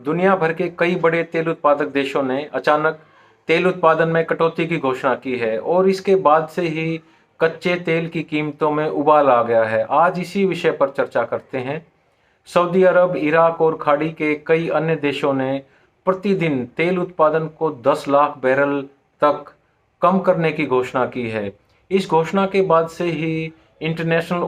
दुनिया भर के कई बड़े तेल उत्पादक देशों ने अचानक तेल उत्पादन में कटौती की घोषणा की है और इसके बाद से ही कच्चे तेल की कीमतों में उबाल आ गया है। आज इसी विषय पर चर्चा करते हैं। सऊदी अरब, इराक और खाड़ी के कई अन्य देशों ने प्रतिदिन तेल उत्पादन को 10 लाख बैरल तक कम करने की घोषणा की है। इस घोषणा के बाद से ही इंटरनेशनल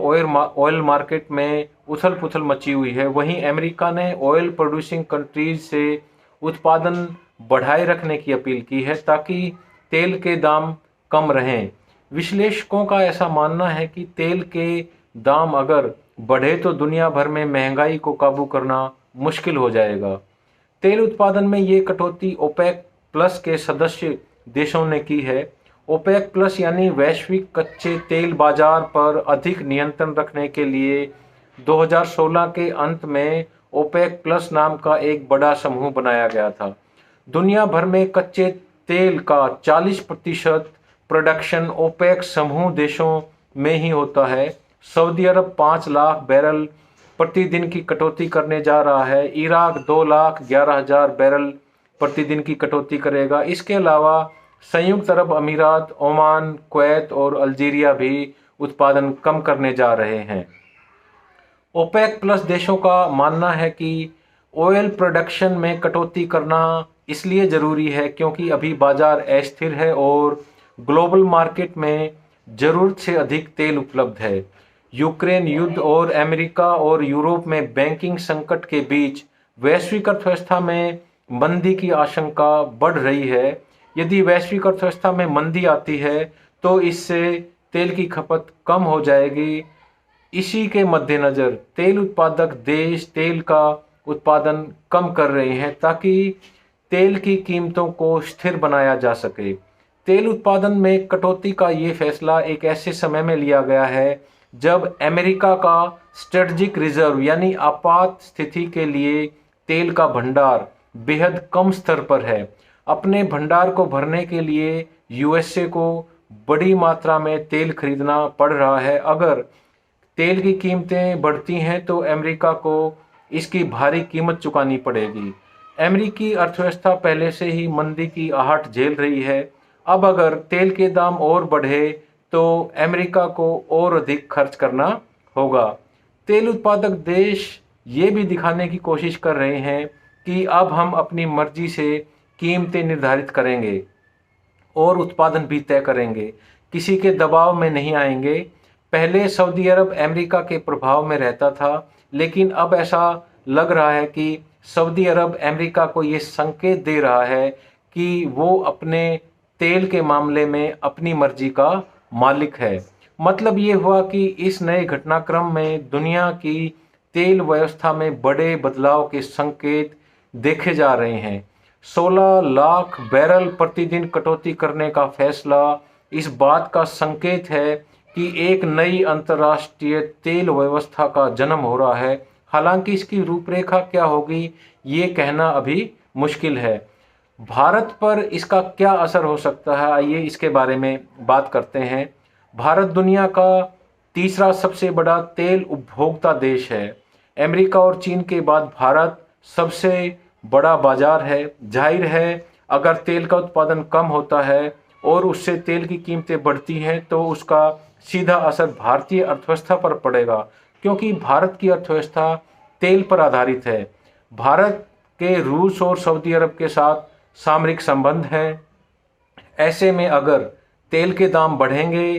ऑयल मार्केट में उथल पुथल मची हुई है। वहीं अमेरिका ने ऑयल प्रोड्यूसिंग कंट्रीज से उत्पादन बढ़ाए रखने की अपील की है ताकि तेल के दाम कम रहें। विश्लेषकों का ऐसा मानना है कि तेल के दाम अगर बढ़े तो दुनिया भर में महंगाई को काबू करना मुश्किल हो जाएगा। तेल उत्पादन में ये कटौती ओपेक प्लस के सदस्य देशों ने की है। ओपेक प्लस यानी वैश्विक कच्चे तेल बाजार पर अधिक नियंत्रण रखने के लिए 2016 के अंत में ओपेक प्लस नाम का एक बड़ा समूह बनाया गया था। दुनिया भर में कच्चे तेल का 40% प्रोडक्शन ओपेक समूह देशों में ही होता है। सऊदी अरब 5 लाख बैरल प्रतिदिन की कटौती करने जा रहा है। इराक 2,11,000 बैरल प्रतिदिन की कटौती करेगा। इसके अलावा संयुक्त अरब अमीरात, ओमान, कुवैत और अल्जीरिया भी उत्पादन कम करने जा रहे हैं। ओपेक प्लस देशों का मानना है कि ऑयल प्रोडक्शन में कटौती करना इसलिए ज़रूरी है क्योंकि अभी बाजार अस्थिर है और ग्लोबल मार्केट में ज़रूरत से अधिक तेल उपलब्ध है। यूक्रेन युद्ध और अमेरिका और यूरोप में बैंकिंग संकट के बीच वैश्विक अर्थव्यवस्था में मंदी की आशंका बढ़ रही है। यदि वैश्विक अर्थव्यवस्था में मंदी आती है तो इससे तेल की खपत कम हो जाएगी। इसी के मद्देनज़र तेल उत्पादक देश तेल का उत्पादन कम कर रहे हैं ताकि तेल की कीमतों को स्थिर बनाया जा सके। तेल उत्पादन में कटौती का ये फैसला एक ऐसे समय में लिया गया है जब अमेरिका का स्ट्रेटजिक रिजर्व यानी आपात स्थिति के लिए तेल का भंडार बेहद कम स्तर पर है। अपने भंडार को भरने के लिए यूएसए को बड़ी मात्रा में तेल खरीदना पड़ रहा है। अगर तेल की कीमतें बढ़ती हैं तो अमेरिका को इसकी भारी कीमत चुकानी पड़ेगी। अमेरिकी अर्थव्यवस्था पहले से ही मंदी की आहट झेल रही है। अब अगर तेल के दाम और बढ़े तो अमेरिका को और अधिक खर्च करना होगा। तेल उत्पादक देश ये भी दिखाने की कोशिश कर रहे हैं कि अब हम अपनी मर्जी से कीमतें निर्धारित करेंगे और उत्पादन भी तय करेंगे, किसी के दबाव में नहीं आएंगे। पहले सऊदी अरब अमेरिका के प्रभाव में रहता था, लेकिन अब ऐसा लग रहा है कि सऊदी अरब अमेरिका को ये संकेत दे रहा है कि वो अपने तेल के मामले में अपनी मर्जी का मालिक है। मतलब ये हुआ कि इस नए घटनाक्रम में दुनिया की तेल व्यवस्था में बड़े बदलाव के संकेत देखे जा रहे हैं। 16 लाख बैरल प्रतिदिन कटौती करने का फैसला इस बात का संकेत है कि एक नई अंतर्राष्ट्रीय तेल व्यवस्था का जन्म हो रहा है। हालांकि इसकी रूपरेखा क्या होगी ये कहना अभी मुश्किल है। भारत पर इसका क्या असर हो सकता है, आइए इसके बारे में बात करते हैं। भारत दुनिया का तीसरा सबसे बड़ा तेल उपभोक्ता देश है। अमेरिका और चीन के बाद भारत सबसे बड़ा बाजार है। जाहिर है अगर तेल का उत्पादन कम होता है और उससे तेल की कीमतें बढ़ती हैं तो उसका सीधा असर भारतीय अर्थव्यवस्था पर पड़ेगा, क्योंकि भारत की अर्थव्यवस्था तेल पर आधारित है। भारत के रूस और सऊदी अरब के साथ सामरिक संबंध हैं। ऐसे में अगर तेल के दाम बढ़ेंगे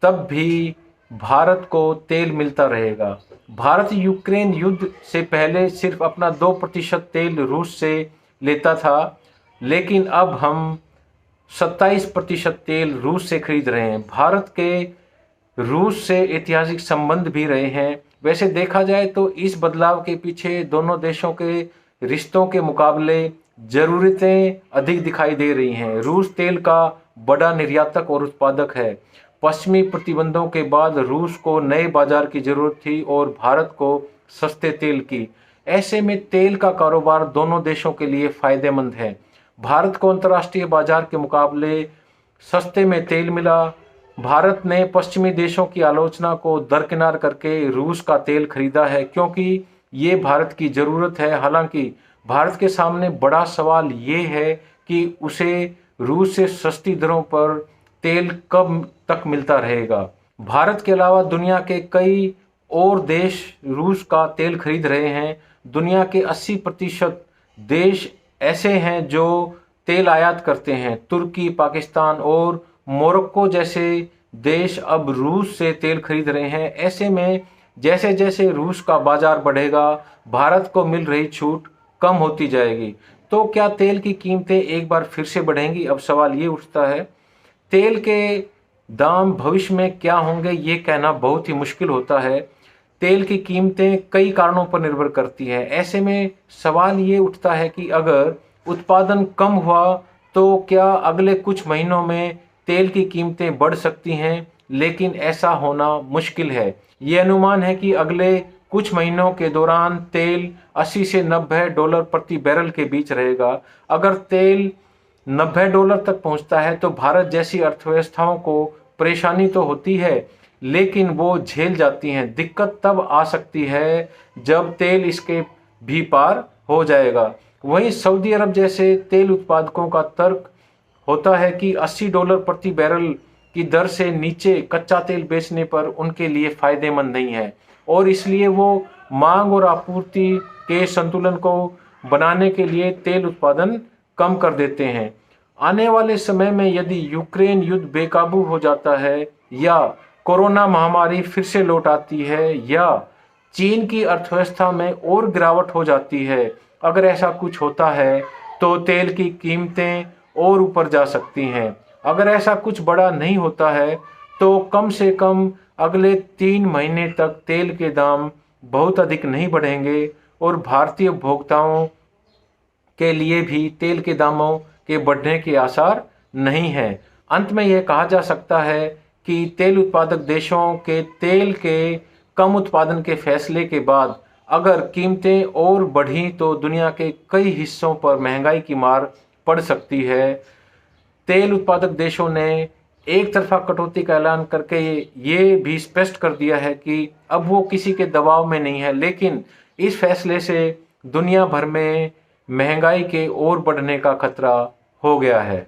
तब भी भारत को तेल मिलता रहेगा। भारत यूक्रेन युद्ध से पहले सिर्फ अपना 2% तेल रूस से लेता था, लेकिन अब हम 27% तेल रूस से खरीद रहे हैं। भारत के रूस से ऐतिहासिक संबंध भी रहे हैं। वैसे देखा जाए तो इस बदलाव के पीछे दोनों देशों के रिश्तों के मुकाबले ज़रूरतें अधिक दिखाई दे रही हैं। रूस तेल का बड़ा निर्यातक और उत्पादक है। पश्चिमी प्रतिबंधों के बाद रूस को नए बाजार की जरूरत थी और भारत को सस्ते तेल की। ऐसे में तेल का कारोबार दोनों देशों के लिए फायदेमंद है। भारत को अंतर्राष्ट्रीय बाजार के मुकाबले सस्ते में तेल मिला। भारत ने पश्चिमी देशों की आलोचना को दरकिनार करके रूस का तेल खरीदा है क्योंकि ये भारत की ज़रूरत है। हालांकि भारत के सामने बड़ा सवाल ये है कि उसे रूस से सस्ती दरों पर तेल कब तक मिलता रहेगा। भारत के अलावा दुनिया के कई और देश रूस का तेल खरीद रहे हैं। दुनिया के 80% देश ऐसे हैं जो तेल आयात करते हैं। तुर्की, पाकिस्तान और मोरक्को जैसे देश अब रूस से तेल खरीद रहे हैं। ऐसे में जैसे जैसे रूस का बाजार बढ़ेगा, भारत को मिल रही छूट कम होती जाएगी। तो क्या तेल की कीमतें एक बार फिर से बढ़ेंगी? अब सवाल ये उठता है। तेल के दाम भविष्य में क्या होंगे ये कहना बहुत ही मुश्किल होता है। तेल की कीमतें कई कारणों पर निर्भर करती है। ऐसे में सवाल ये उठता है कि अगर उत्पादन कम हुआ तो क्या अगले कुछ महीनों में तेल की कीमतें बढ़ सकती हैं, लेकिन ऐसा होना मुश्किल है। ये अनुमान है कि अगले कुछ महीनों के दौरान तेल 80 से $90 प्रति बैरल के बीच रहेगा। अगर तेल $90 तक पहुंचता है तो भारत जैसी अर्थव्यवस्थाओं को परेशानी तो होती है, लेकिन वो झेल जाती हैं। दिक्कत तब आ सकती है जब तेल इसके भी पार हो जाएगा। वहीं सऊदी अरब जैसे तेल उत्पादकों का तर्क होता है कि $80 प्रति बैरल की दर से नीचे कच्चा तेल बेचने पर उनके लिए फायदेमंद नहीं है, और इसलिए वो मांग और आपूर्ति के संतुलन को बनाने के लिए तेल उत्पादन कम कर देते हैं। आने वाले समय में यदि यूक्रेन युद्ध बेकाबू हो जाता है, या कोरोना महामारी फिर से लौट आती है, या चीन की अर्थव्यवस्था में और गिरावट हो जाती है, अगर ऐसा कुछ होता है तो तेल की कीमतें और ऊपर जा सकती हैं। अगर ऐसा कुछ बड़ा नहीं होता है तो कम से कम अगले 3 महीने तक तेल के दाम बहुत अधिक नहीं बढ़ेंगे, और भारतीय उपभोक्ताओं के लिए भी तेल के दामों के बढ़ने के आसार नहीं हैं। अंत में यह कहा जा सकता है कि तेल उत्पादक देशों के तेल के कम उत्पादन के फैसले के बाद अगर कीमतें और बढ़ी तो दुनिया के कई हिस्सों पर महंगाई की मार पड़ सकती है। तेल उत्पादक देशों ने एक तरफा कटौती का ऐलान करके ये भी स्पष्ट कर दिया है कि अब वो किसी के दबाव में नहीं है, लेकिन इस फैसले से दुनिया भर में महंगाई के और बढ़ने का खतरा हो गया है।